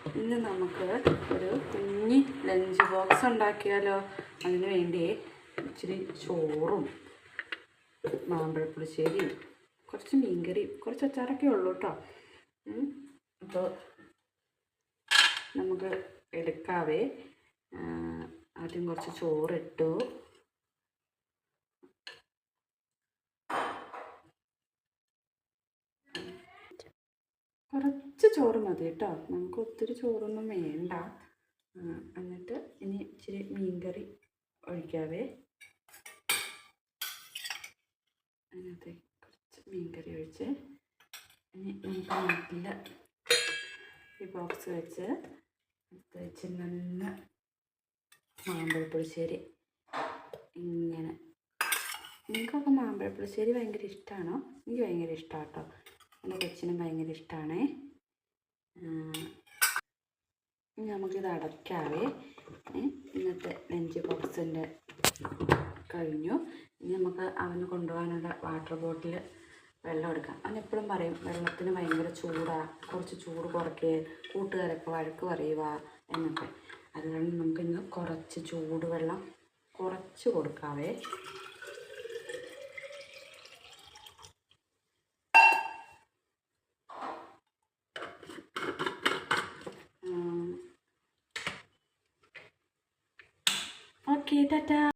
ഇന്ന് നമുക്ക് ഒരു കുഞ്ഞി ലഞ്ച് ബോക്സ് ഉണ്ടാക്കിയാലോ? അതിന് വേണ്ടി ഇച്ചിരി ചോറും മാമ്പഴപ്പുളിശ്ശേരിയും കുറച്ച് മീൻകറിയും കുറച്ച് അച്ചാറൊക്കെ ഉള്ളൂ കേട്ടോ. അപ്പോൾ നമുക്ക് എടുക്കാവേ. ആദ്യം കുറച്ച് ചോറിട്ടു. കുറച്ച് ചോറ് മതി കേട്ടോ, നമുക്ക് ഒത്തിരി ചോറൊന്നും വേണ്ട. എന്നിട്ട് ഇനി ഇച്ചിരി മീൻകറി ഒഴിക്കാവേ. അതിനകത്ത് കുറച്ച് മീൻകറി ഒഴിച്ച് ഇനി നമുക്ക് നല്ല ഈ ബോക്സ് വെച്ച് നല്ല മാമ്പഴപ്പുളിശ്ശേരി ഇങ്ങനെ. നിങ്ങൾക്കൊക്കെ മാമ്പഴപ്പുളിശ്ശേരി ഭയങ്കര ഇഷ്ടമാണോ? എനിക്ക് ഭയങ്കര ഇഷ്ടമാണ് കേട്ടോ. എൻ്റെ കൊച്ചിനും ഭയങ്കര ഇഷ്ടമാണേ. ഇനി നമുക്കിത് അടയ്ക്കാവേ. ഇന്നത്തെ ലഞ്ച് ബോക്സിൻ്റെ കഴിഞ്ഞു. ഇനി നമുക്ക് അവന് കൊണ്ടുപോകാനുള്ള വാട്ടർ ബോട്ടിൽ വെള്ളം എടുക്കാം. അവനെപ്പോഴും പറയും വെള്ളത്തിന് ഭയങ്കര ചൂടാണ്, കുറച്ച് ചൂട് കുറയ്ക്കുക, കൂട്ടുകാരൊക്കെ വഴക്ക് പറയുക എന്നൊക്കെ. അതുകൊണ്ട് നമുക്കിന്ന് കുറച്ച് ചൂടുവെള്ളം കുറച്ച് കൊടുക്കാവേ. ഓക്കെ, ടാറ്റാ.